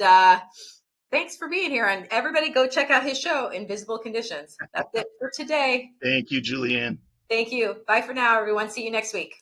Speaker 1: thanks for being here. And everybody, go check out his show, Invisible Conditions. That's it for today.
Speaker 2: thank you, Julianne.
Speaker 1: Thank you. Bye for now, everyone. See you next week.